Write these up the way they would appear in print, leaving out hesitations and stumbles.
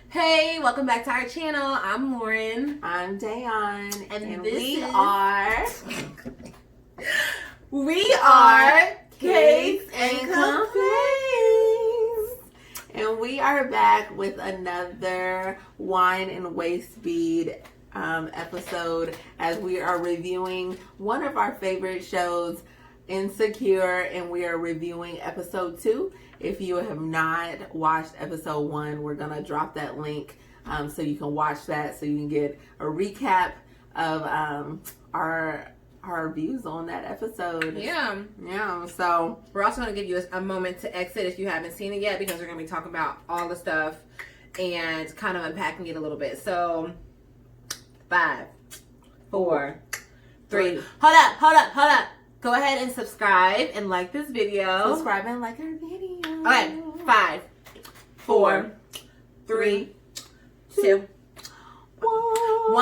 Hey, welcome back to our channel. I'm Lauren. I'm Dayahn. And we are Cakes and Confettis. And we are back with another wine and waist bead episode as we are reviewing one of our favorite shows, Insecure, and we are reviewing episode 2. If you have not watched episode 1, we're going to drop that link so you can watch that, so you can get a recap of our views on that episode. Yeah. So we're also going to give you a moment to exit if you haven't seen it yet, because we're going to be talking about all the stuff and kind of unpacking it a little bit. So 5, 4, 3. Hold up. Go ahead and subscribe and like this video. Subscribe and like our video. Okay, 5, 4, 3, 2, 1.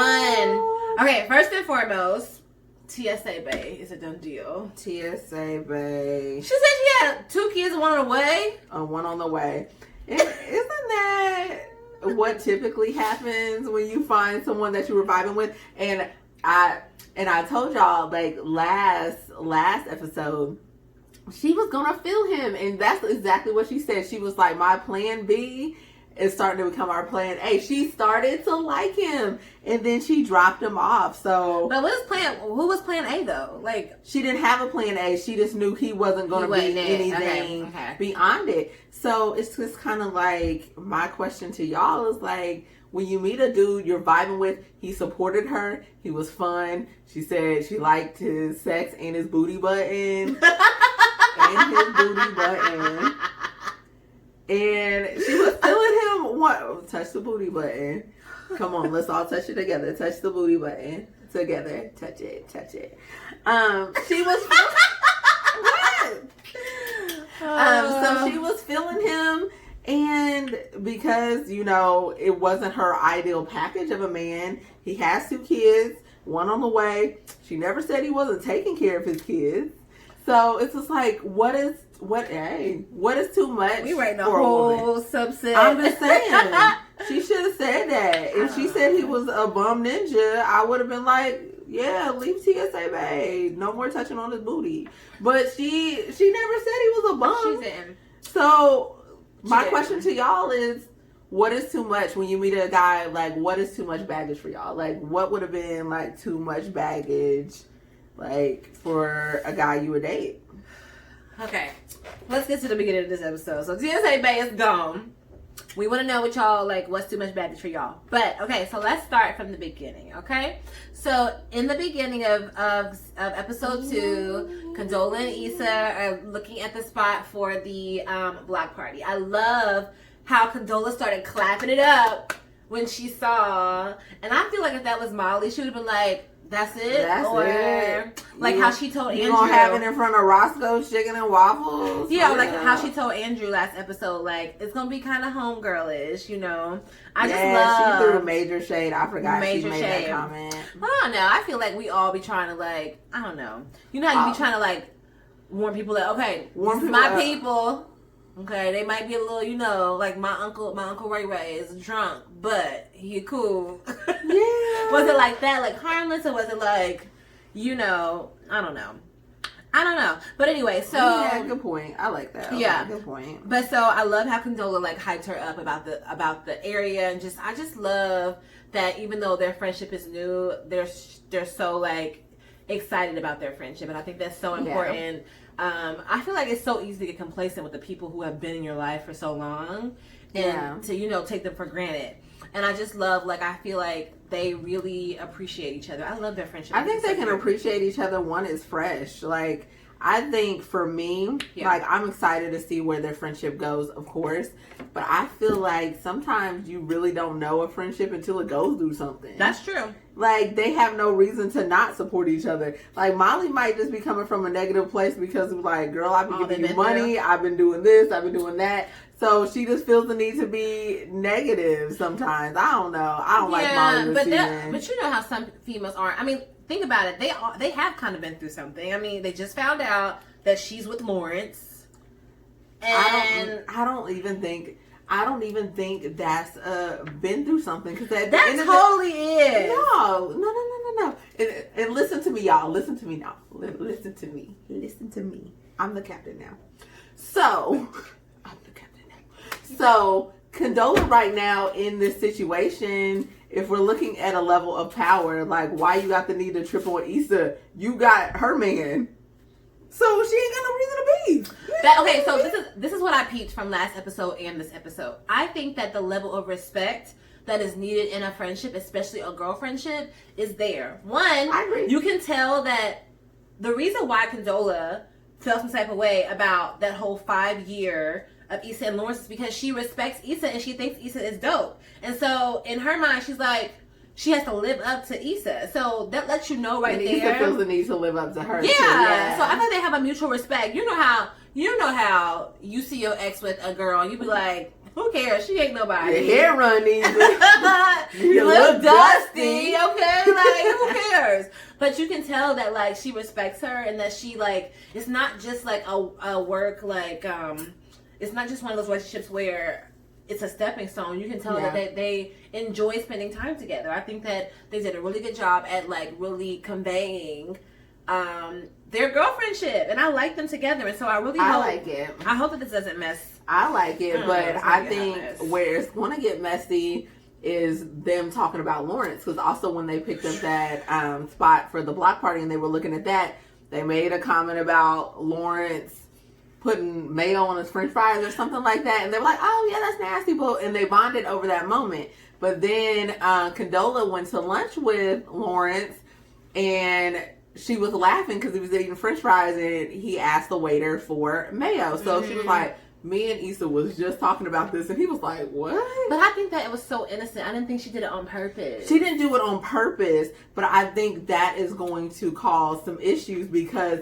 Okay, first and foremost, TSA Bay is a done deal. TSA Bay. She said she had 2 kids and 1 on the way. One on the way. Isn't that what typically happens when you find someone that you were vibing with? And I told y'all, like, last episode, she was gonna feel him, and that's exactly what she said. She was like, my plan B is starting to become our plan A. She started to like him, and then she dropped him off. So, but who was plan A though? Like, she didn't have a plan A. She just knew he wasn't gonna be anything beyond it. So it's just kind of like, my question to y'all is like, when you meet a dude you're vibing with, he supported her, he was fun. She said she liked his sex and his booty button. And she was feeling him. What? Touch the booty button. Come on, let's all touch it together. Touch the booty button together. Touch it. She was what? So she was feeling him, and because it wasn't her ideal package of a man. He has 2 kids, 1 on the way. She never said he wasn't taking care of his kids. So it's just like, what is too much? We writing a for whole subset. I'm just saying, she should have said that. If she said he was a bum ninja, I would have been like, yeah, leave TSA Bay. No more touching on his booty. But she never said he was a bum. She didn't. So my question to y'all is, what is too much when you meet a guy? Like, what is too much baggage for y'all? Like, what would have been like too much baggage, like, for a guy you would date? Okay, let's get to the beginning of this episode. So TSA Bay is gone. We want to know what y'all, like, what's too much baggage for y'all. But, okay, so let's start from the beginning, okay? So, in the beginning of episode 2, Condola and Issa are looking at the spot for the block party. I love how Condola started clapping it up when she saw, and I feel like if that was Molly, she would have been like, that's it? That's it. Like how she told Andrew. You gonna have it in front of Roscoe's Chicken and Waffles? Yeah, like how she told Andrew last episode, like, it's gonna be kind of homegirlish, I just love. She threw major shade. I forgot she made that comment. I don't know. I feel like we all be trying to, like, I don't know. You know how you be trying to, like, warn people that, okay, this is my people. Okay, they might be a little, like my uncle Ray Ray is drunk, but he cool. Yeah. Was it like that, like harmless, or was it like, I don't know. But anyway, so yeah, good point. I like that. Yeah, good point. But so I love how Condola, like, hyped her up about the area, and I just love that even though their friendship is new, they're so, like, excited about their friendship, and I think that's so important. I feel like it's so easy to get complacent with the people who have been in your life for so long, and to take them for granted. And I just love, like, I feel like they really appreciate each other. I love their friendship. I think they can appreciate each other. One is fresh. Like, I think for me, like, I'm excited to see where their friendship goes, of course. But I feel like sometimes you really don't know a friendship until it goes through something. That's true. Like, they have no reason to not support each other. Like, Molly might just be coming from a negative place because it's like, girl, I've been giving you money. I've been doing this. I've been doing that. So she just feels the need to be negative sometimes. I don't know. I don't like Molly this season. But you know how some females aren't. I mean, think about it. They have kind of been through something. I mean, they just found out that she's with Lawrence. And I don't even think I don't even think that's been through something, because that totally is. No. And listen to me, y'all. Listen to me now. Listen to me. I'm the captain now. So, So, Condola right now in this situation, if we're looking at a level of power, like, why you got the need to trip on Issa? You got her man. So she ain't got no reason to be. Okay, so this is what I peeped from last episode and this episode. I think that the level of respect that is needed in a friendship, especially a girl friendship, is there. One, I agree. You can tell that the reason why Condola felt some type of way about that whole 5 year of Issa and Lawrence is because she respects Issa and she thinks Issa is dope. And so in her mind, she's like, she has to live up to Issa. So that lets you know right there. Issa feels the need to live up to her. Yeah. So I think they have a mutual respect. You know how you see your ex with a girl and you be like, who cares? She ain't nobody. Your hair running. You look dusty. Okay, like who cares? But you can tell that like she respects her and that she like it's not just like a work like it's not just one of those relationships where it's a stepping stone. You can tell that they enjoy spending time together. I think that they did a really good job at like really conveying their girlfriendship, and I like them together. And so I like it. I hope that this doesn't mess. I like it, but I think where it's going to get messy is them talking about Lawrence, because also when they picked up that spot for the block party and they were looking at that, they made a comment about Lawrence putting mayo on his french fries or something like that, and they were like, oh yeah, that's nasty, and they bonded over that moment. But then Condola went to lunch with Lawrence and she was laughing because he was eating french fries and he asked the waiter for mayo. So she was like, me and Issa was just talking about this, and he was like, what? But I think that it was so innocent. I didn't think she did it on purpose. She didn't do it on purpose, but I think that is going to cause some issues because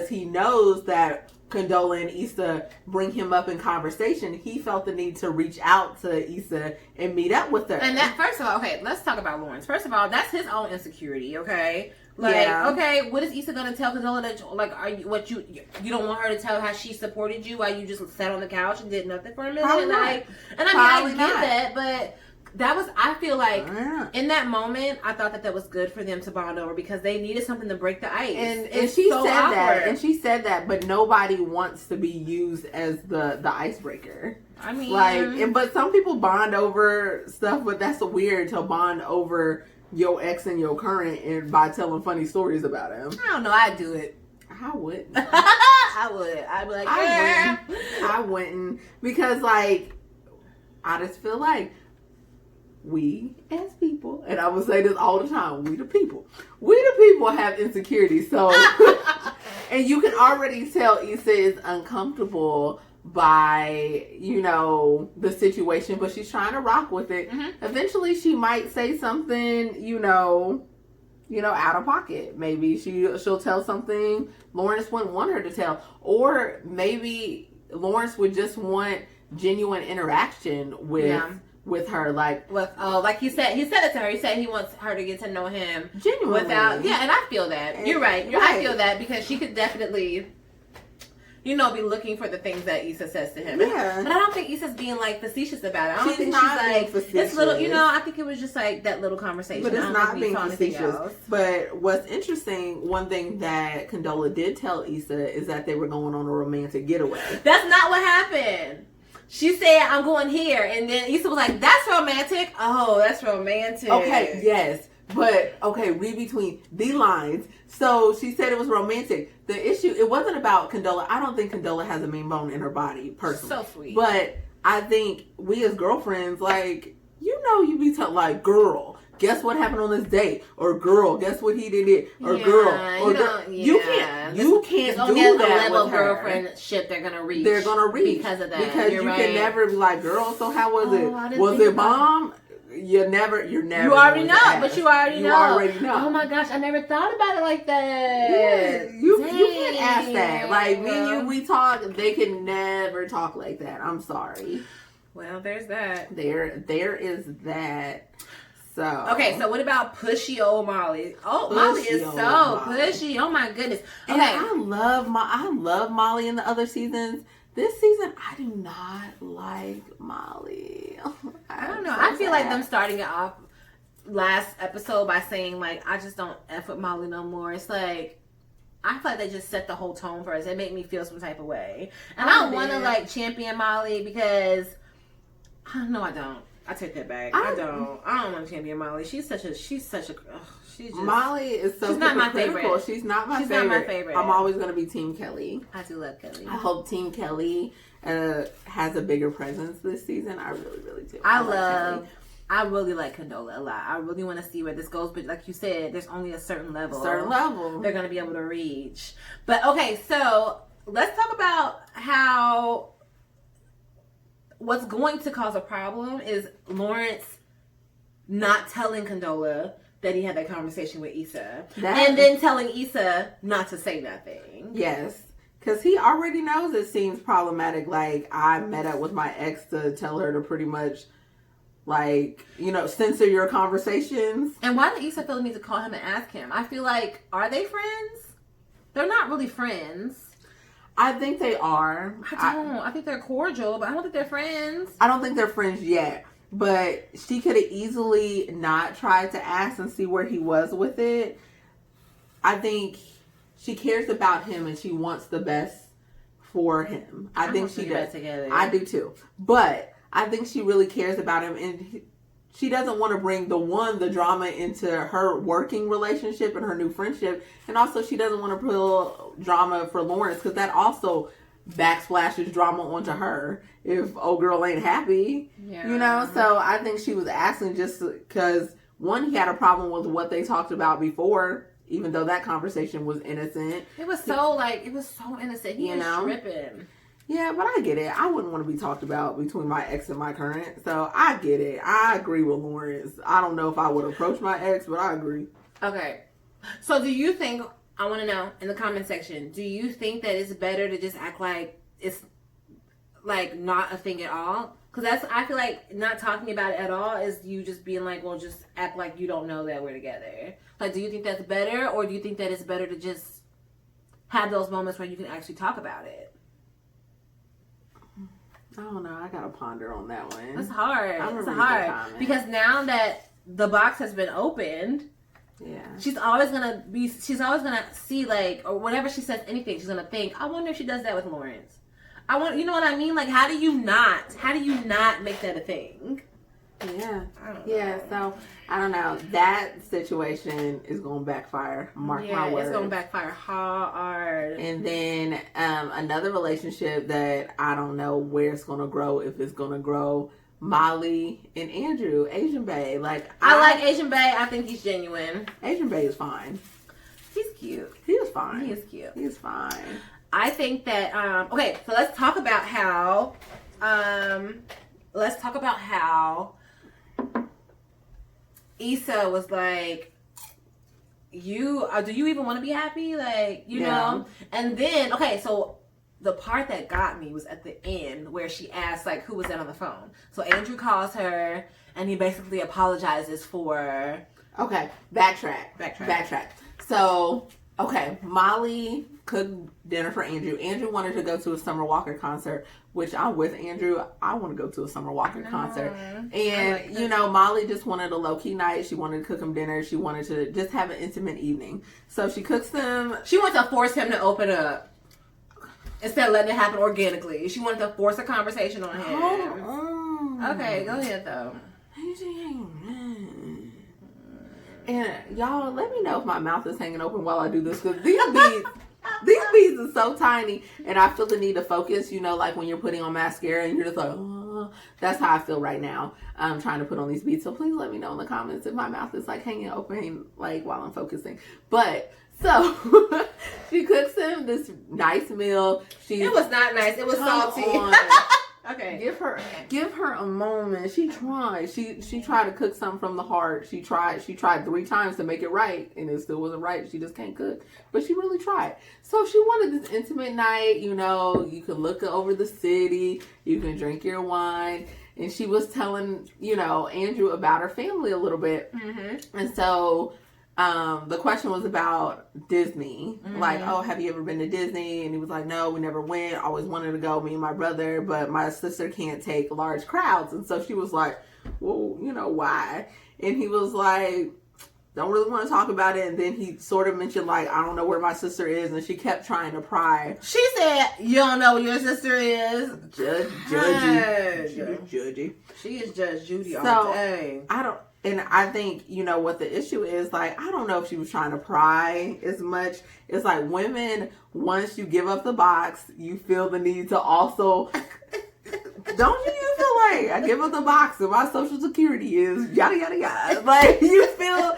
he knows that Condola and Issa bring him up in conversation, he felt the need to reach out to Issa and meet up with her. And that, first of all, okay, let's talk about Lawrence. First of all, that's his own insecurity, okay? Like, okay, what is Issa gonna tell Condola that, like, you don't want her to tell how she supported you while you just sat on the couch and did nothing for a minute? Probably like, not. I get that, but that was, I feel like, in that moment, I thought that was good for them to bond over because they needed something to break the ice. And she so said awkward. That, and she said that, but nobody wants to be used as the icebreaker. I mean, like, but some people bond over stuff, but that's weird to bond over your ex and your current and by telling funny stories about him. I don't know. I'd do it. I wouldn't. I would. I'd be like, I wouldn't because, like, I just feel like we as people, and I will say this all the time, we the people have insecurities. So, and you can already tell Issa is uncomfortable by, the situation, but she's trying to rock with it. Mm-hmm. Eventually she might say something, out of pocket. Maybe she'll tell something Lawrence wouldn't want her to tell, or maybe Lawrence would just want genuine interaction with her, like he said it to her. He said he wants her to get to know him genuinely. And I feel that. You're right. I feel that because she could definitely, be looking for the things that Issa says to him. Yeah. But I don't think Issa's being like facetious about it. I don't think she's like facetious. This little, I think it was just like that little conversation. But it's not being facetious. But what's interesting, one thing that Condola did tell Issa is that they were going on a romantic getaway. That's not what happened. She said, I'm going here. And then Issa was like, that's romantic. Oh, that's romantic. Okay, yes. But, okay, read between the lines. So she said it was romantic. The issue, it wasn't about Condola. I don't think Condola has a mean bone in her body, personally. So sweet. But I think we as girlfriends, like, you be like, girl, guess what happened on this date? Or girl, guess what he did? Or you can't do that level with her. Girlfriendship they're gonna reach because of that. Because you can never be like, girl, so how was it? Was it bomb? You're never. You already know, but you already know. Oh my gosh, I never thought about it like that. Yeah, you can't ask that. Like, me and you, we talk. They can never talk like that. I'm sorry. Well, there's that. There is that. So okay, so what about pushy old Molly? Oh, Molly is so pushy. Oh my goodness. Okay, and I love Molly in the other seasons. This season, I do not like Molly. I don't know. I feel like them starting it off last episode by saying, like, I just don't F with Molly no more. It's like, I feel like they just set the whole tone for us. It made me feel some type of way. And I want to, like, champion Molly because, no, I don't. I take that back. I don't want to champion Molly. She's just Molly is so she's not my favorite. She's not my favorite. I'm always going to be Team Kelly. I do love Kelly. I hope Team Kelly has a bigger presence this season. I really, really do. I really like Condola a lot. I really want to see where this goes. But like you said, there's only a certain level they're going to be able to reach. But okay, so let's talk about how what's going to cause a problem is Lawrence not telling Condola that he had that conversation with Issa. And then telling Issa not to say nothing. Yes. Because he already knows it seems problematic. Like, I met up with my ex to tell her to pretty much, like, you know, censor your conversations. And why did Issa feel the need to call him and ask him? I feel like, are they friends? They're not really friends. I think they are. I think they're cordial, but I don't think they're friends. I don't think they're friends yet. But she could have easily not tried to ask and see where he was with it. I think she cares about him and she wants the best for him. I think she does. I do too. But I think she really cares about him, and she doesn't want to bring the drama into her working relationship and her new friendship. And also she doesn't want to put drama for Lawrence, because that also backsplashes drama onto her if old girl ain't happy. Yeah. You know? So I think she was asking just because, one, he had a problem with what they talked about before, even though that conversation was innocent. It was so innocent. He was tripping. Yeah, but I get it. I wouldn't want to be talked about between my ex and my current. So I get it. I agree with Lawrence. I don't know if I would approach my ex, but I agree. Okay. So do you think, I want to know in the comment section, do you think that it's better to just act like it's like not a thing at all? Because I feel like not talking about it at all is you just being like, well, just act like you don't know that we're together. Like, do you think that's better, or do you think that it's better to just have those moments where you can actually talk about it? I don't know. I gotta ponder on that one. It's hard. It's hard because now that the box has been opened, yeah, she's always gonna see, like, or whenever she says anything, she's gonna think, I wonder if she does that with Lawrence. You know what I mean? Like, how do you not make that a thing? Yeah. So I don't know. That situation is going to backfire. Mark my words. It's going to backfire hard. And then another relationship that I don't know where it's going to grow, if it's going to grow. Molly and Andrew, Asian Bae. Like, I like Asian Bae. I think he's genuine. Asian Bae is fine. He's cute. He is fine. He is cute. He's fine. I think that okay. So let's talk about how. Issa was like, do you even want to be happy? Like, you know? And then, okay, so the part that got me was at the end where she asked, like, who was that on the phone? So Andrew calls her and he basically apologizes for... Okay, backtrack. So, okay, Molly cooked dinner for Andrew. Andrew wanted to go to a Summer Walker concert, which I'm with Andrew. I want to go to a Summer Walker concert. And, you know, Molly just wanted a low-key night. She wanted to cook him dinner. She wanted to just have an intimate evening. So she cooks him. She wanted to force him to open up instead of letting it happen organically. She wanted to force a conversation on him. Okay, go ahead, though. And y'all, let me know if my mouth is hanging open while I do this, because these beads are so tiny, and I feel the need to focus, you know, like when you're putting on mascara and you're just like, oh, that's how I feel right now. I'm trying to put on these beads. So please let me know in the comments if my mouth is like hanging open, like while I'm focusing. But so she cooks him this nice meal. It was not nice. It was salty. Okay. Give her a moment. She tried. She tried to cook something from the heart. She tried 3 times to make it right, and it still wasn't right. She just can't cook. But she really tried. So she wanted this intimate night, you know, you can look over the city, you can drink your wine. And she was telling, you know, Andrew about her family a little bit. Mm-hmm. And so the question was about Disney. Mm-hmm. Like, oh, have you ever been to Disney? And he was like, no, we never went. Always wanted to go, me and my brother, but my sister can't take large crowds. And so she was like, well, you know, why? And he was like, don't really want to talk about it. And then he sort of mentioned, like, I don't know where my sister is. And she kept trying to pry. She said, you don't know where your sister is? Judgy. She was judgy. She is Judge Judy all day. And I think, you know, what the issue is, like, I don't know if she was trying to pry as much. It's like women, once you give up the box, you feel the need to also... Don't you feel like I give up the box and my social security is yada yada yada? Like you feel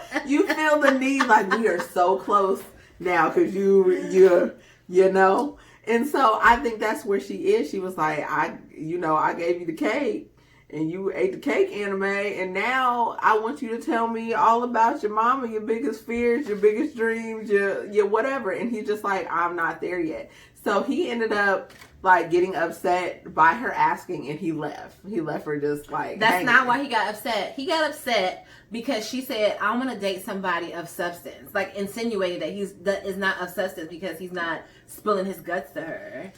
the need, like we are so close now because you know. And so I think that's where she is. She was like, I gave you the cake and you ate the cake anime, and now I want you to tell me all about your mama, your biggest fears, your biggest dreams, your whatever. And he's just like, I'm not there yet. So he ended up like getting upset by her asking, and he left. He left her just like. That's hanging. not why he got upset. He got upset because she said, I want to date somebody of substance. Like insinuating that is not of substance because he's not spilling his guts to her.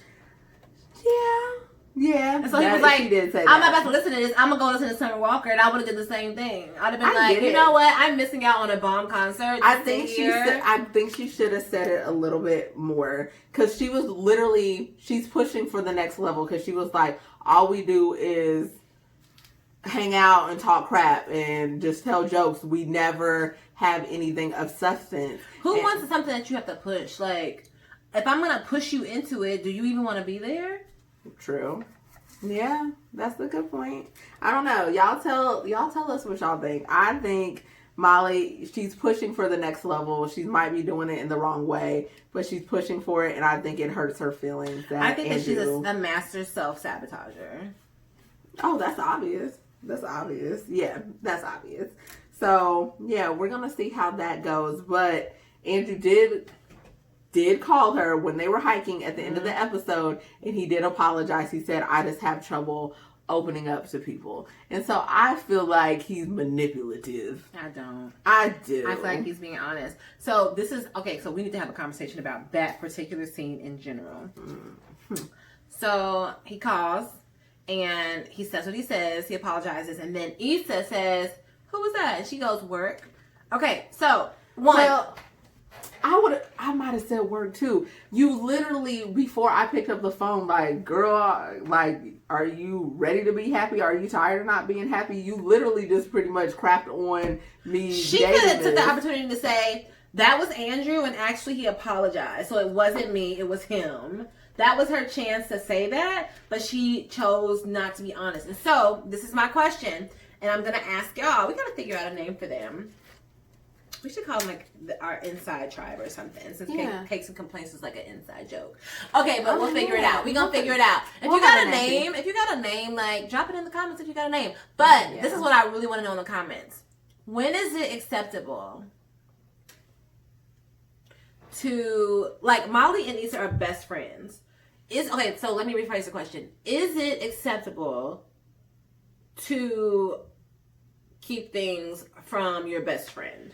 Yeah. And so he was like, I'm not about to listen to this. I'm going to go listen to Summer Walker. And I would have did the same thing. I'd have been like, you know what? I'm missing out on a bomb concert. I think she should have said it a little bit more. Because she was literally, she's pushing for the next level. Because she was like, all we do is hang out and talk crap and just tell jokes. We never have anything of substance. Who wants something that you have to push? Like, if I'm going to push you into it, do you even want to be there? True. Yeah, that's a good point. I don't know. Y'all tell us what y'all think. I think Molly, she's pushing for the next level. She might be doing it in the wrong way, but she's pushing for it, and I think it hurts her feelings. I think that she's a master self-sabotager. Oh, that's obvious. Yeah, that's obvious. So, yeah, we're going to see how that goes. But Andrew did call her when they were hiking at the end of the episode, and he did apologize. He said, I just have trouble opening up to people. And so I feel like he's manipulative. I don't. I do. I feel like he's being honest. So this is, okay, so we need to have a conversation about that particular scene in general. Mm-hmm. So he calls, and he says what he says. He apologizes, and then Issa says, who was that? And she goes, work. Okay, so I might have said work too. You literally, before I picked up the phone, like, girl, like, are you ready to be happy? Are you tired of not being happy? You literally just pretty much crapped on me. She could have took the opportunity to say, that was Andrew, and actually he apologized. So it wasn't me, it was him. That was her chance to say that, but she chose not to be honest. And so, this is my question, and I'm going to ask y'all. We got to figure out a name for them. We should call them like our inside tribe or something. Since Cakes and Complaints is like an inside joke. Okay, but we'll figure it out. We're going to figure it out. If you got a name, like drop it in the comments if you got a name. But this is what I really want to know in the comments. When is it acceptable to, like, Molly and Issa are best friends. Okay, so let me rephrase the question. Is it acceptable to keep things from your best friend?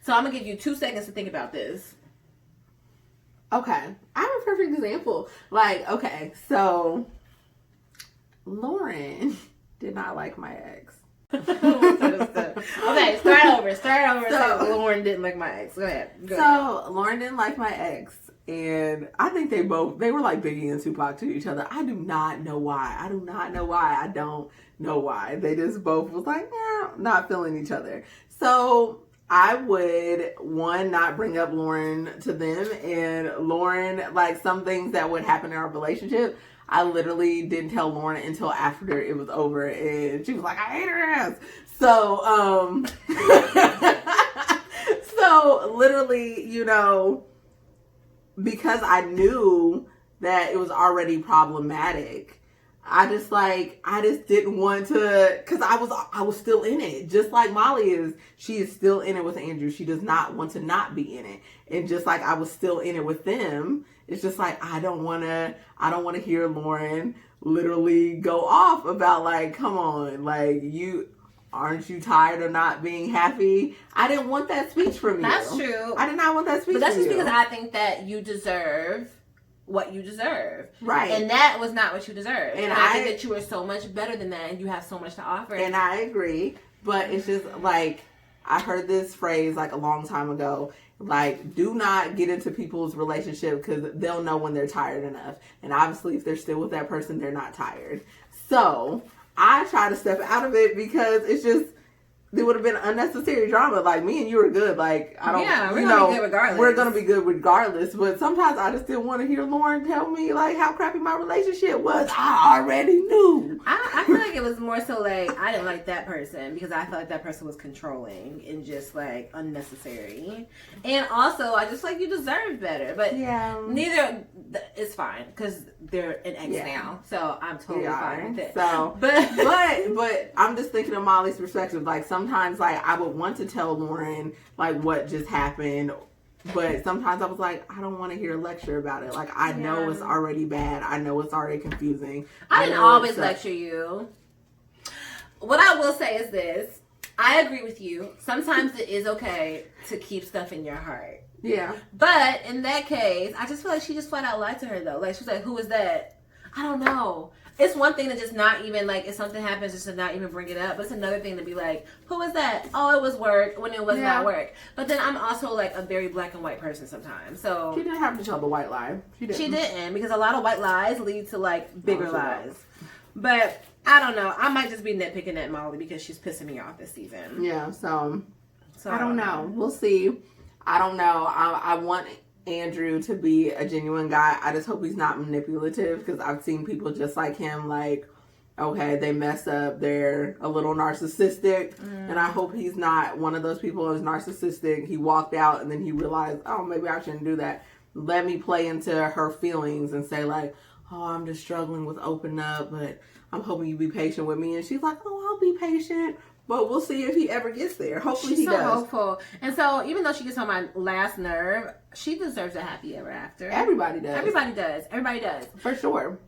So I'm going to give you 2 seconds to think about this. Okay. I have a perfect example. Like, okay, so Lauren did not like my ex. Okay, start over. So, Lauren didn't like my ex. Go ahead. Lauren didn't like my ex. And I think they were like Biggie and Tupac to each other. I do not know why. I don't know why. They just both was like, not feeling each other. So I would, not bring up Lauren to them. And Lauren, like some things that would happen in our relationship, I literally didn't tell Lauren until after it was over. And she was like, I hate her ass. So, so literally, because I knew that it was already problematic, I just didn't want to, because I was still in it. Just like Molly is, she is still in it with Andrew. She does not want to not be in it. And just like I was still in it with them, it's just like, I don't want to hear Lauren literally go off about, like, come on, like, aren't you tired of not being happy? I didn't want that speech from you. That's true. I did not want that speech But that's from just you. because I think that you deserve what you deserve. Right. And that was not what you deserved. And I think that you are so much better than that and you have so much to offer. And I agree. But it's just like, I heard this phrase like a long time ago. Like, do not get into people's relationship because they'll know when they're tired enough. And obviously, if they're still with that person, they're not tired. So I try to step out of it because it's just, there would have been unnecessary drama. Like, me and you are good. Like, I don't, we're going to be good regardless. We're going to be good regardless. But sometimes I just didn't want to hear Lauren tell me, like, how crappy my relationship was. I already knew. I feel like it was more so like, I didn't like that person because I felt like that person was controlling and just like unnecessary. And also, I just like you deserve better. But neither, it's fine because they're an ex now. So I'm totally fine with it. So, but I'm just thinking of Molly's perspective. Like, sometimes, like, I would want to tell Lauren, like, what just happened. But sometimes I was like, I don't want to hear a lecture about it. Like, I know it's already bad. I know it's already confusing. I didn't always lecture you. What I will say is this. I agree with you. Sometimes it is okay to keep stuff in your heart. Yeah. But in that case, I just feel like she just flat out lied to her, though. Like, she was like, who is that? I don't know. It's one thing to just not even, like, if something happens, just to not even bring it up. But it's another thing to be like, who is that? Oh, it was work when it was not work. But then I'm also, like, a very black and white person sometimes. So she didn't have to tell the white lie. She didn't. Because a lot of white lies lead to, like, bigger lies. But I don't know. I might just be nitpicking at Molly because she's pissing me off this season. Yeah, so I don't know. We'll see. I don't know. I want Andrew to be a genuine guy. I just hope he's not manipulative because I've seen people just like him, like, okay, they mess up, they're a little narcissistic, and I hope he's not one of those people who's narcissistic. He walked out and then he realized, oh, maybe I shouldn't do that. Let me play into her feelings and say, like, oh, I'm just struggling with opening up, but I'm hoping you be patient with me. And she's like, oh, I'll be patient. But we'll see if he ever gets there. Hopefully he does. She's so hopeful. And so even though she gets on my last nerve, she deserves a happy ever after. Everybody does. Everybody does. Everybody does. For sure.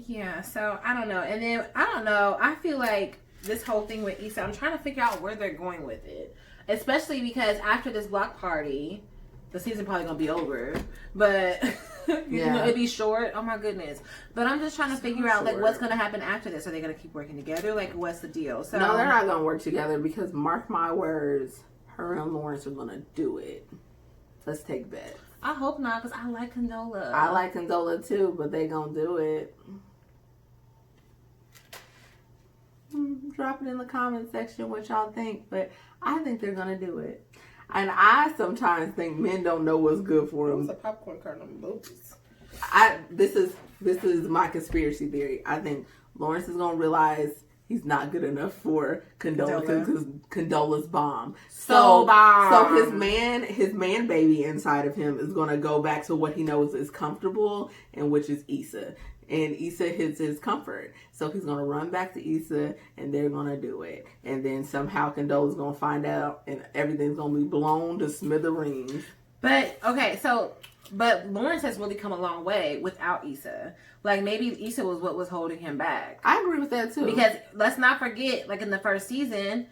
Yeah, so I don't know. And then, I don't know. I feel like this whole thing with Issa, I'm trying to figure out where they're going with it. Especially because after this block party, the season probably going to be over. But... you know, it'd be short. Oh my goodness. But I'm just trying to figure out like what's going to happen after this. Are they going to keep working together? Like, what's the deal? So no, they're not going to work together because mark my words, her and Lawrence are going to do it. Let's take bets. I hope not because I like Condola. I like Condola too, but they going to do it. Drop it in the comment section what y'all think, but I think they're going to do it. And I sometimes think men don't know what's good for them. What's a popcorn kernel emojis? This is my conspiracy theory. I think Lawrence is gonna realize he's not good enough for Condola because Condola's bomb. So his man baby inside of him is gonna go back to what he knows is comfortable, and which is Issa. And Issa hits his comfort. So he's going to run back to Issa and they're going to do it. And then somehow Condola's going to find out and everything's going to be blown to smithereens. But, okay, but Lawrence has really come a long way without Issa. Like, maybe Issa was what was holding him back. I agree with that, too. Because let's not forget, like, in the first season,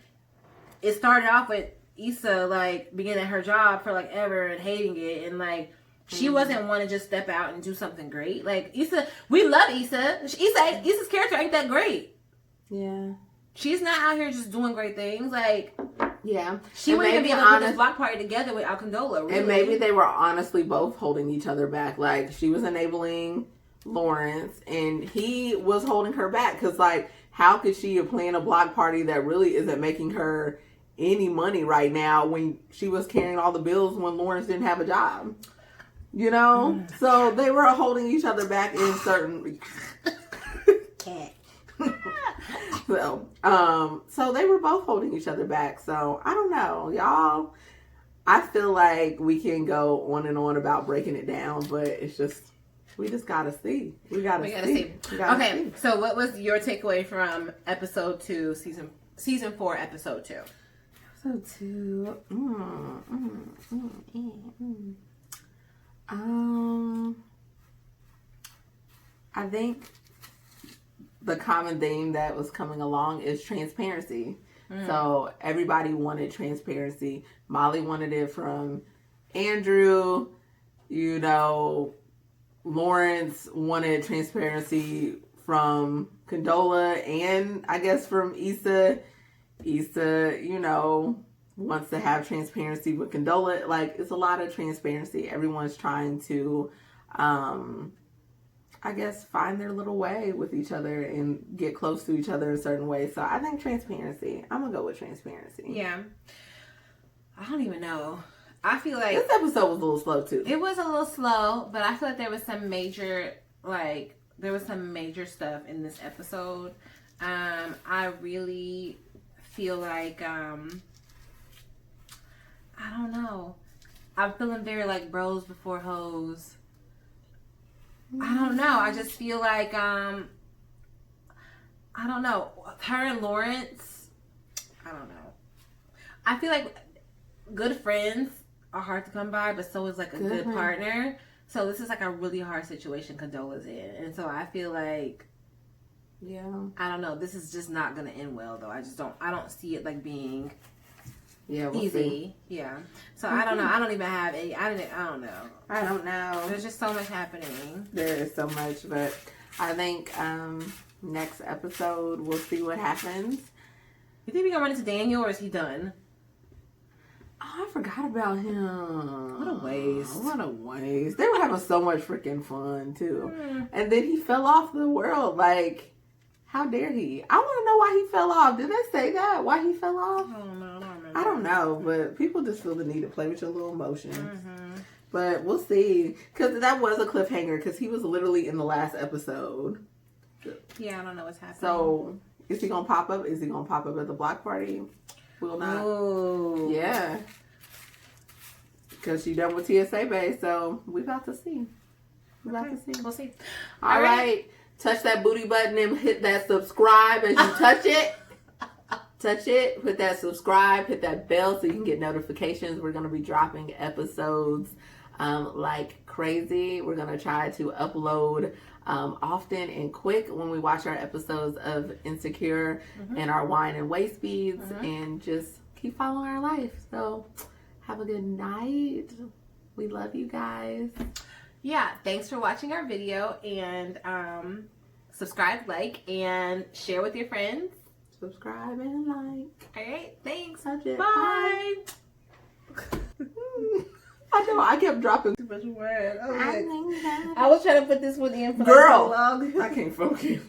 it started off with Issa, like, being at her job for, like, ever and hating it. And, like, she wasn't one to just step out and do something great. Like, Issa, we love Issa. Issa's character ain't that great. Yeah. She's not out here just doing great things. Like, yeah. She wouldn't even be able to put this block party together without Condola, really. And maybe they were honestly both holding each other back. Like, she was enabling Lawrence, and he was holding her back. Because, like, how could she plan a block party that really isn't making her any money right now when she was carrying all the bills when Lawrence didn't have a job? You know? So they were holding each other back in certain... So they were both holding each other back. So I don't know, y'all. I feel like we can go on and on about breaking it down, but it's just we just gotta see. We gotta see. Okay, so what was your takeaway from episode 2, season 4, episode 2? Episode 2. I think the common theme that was coming along is transparency. So everybody wanted transparency. Molly wanted it from Andrew. You know, Lawrence wanted transparency from Condola and I guess from Issa. Issa, you know, wants to have transparency with Condola. Like, it's a lot of transparency. Everyone's trying to, I guess, find their little way with each other and get close to each other in certain ways. So I think transparency. I'm going to go with transparency. Yeah. I don't even know. I feel like this episode was a little slow too. It was a little slow, but I feel like there was some major stuff in this episode. I really feel like I don't know. I'm feeling very like bros before hoes. I don't know. I just feel like I don't know. Her and Lawrence, I don't know. I feel like good friends are hard to come by, but so is like a good partner. So this is like a really hard situation Condola's in. And so I feel like, yeah, I don't know. This is just not going to end well though. I don't see it like being easy. See. Yeah. So I don't know. I don't even have any, I don't know. I don't know. There's just so much happening. There is so much, but I think next episode we'll see what happens. You think we gonna run into Daniel or is he done? Oh, I forgot about him. What a waste. What a waste. They were having so much freaking fun, too. And then he fell off the world. Like, how dare he? I want to know why he fell off. Did they say that? Why he fell off? I don't know. I don't know, but people just feel the need to play with your little emotions. But we'll see. Because that was a cliffhanger, because he was literally in the last episode. Yeah, I don't know what's happening. So, is he going to pop up? Is he going to pop up at the block party? Will not. Ooh. Yeah. Because she done with TSA Bay, so we about to see. We'll see. All right. Touch that booty button and hit that subscribe as you touch it. Touch it. Hit that subscribe. Hit that bell so you can get notifications. We're going to be dropping episodes like crazy. We're going to try to upload often and quick when we watch our episodes of Insecure and our Wine and Waistbeads, and just keep following our life. So have a good night. We love you guys. Yeah, thanks for watching our video, and subscribe, like, and share with your friends. Subscribe and like. All right, thanks. Touch it. Bye. I know, I kept dropping Too much word. I was trying to put this one in for girl. so long. I can't focus.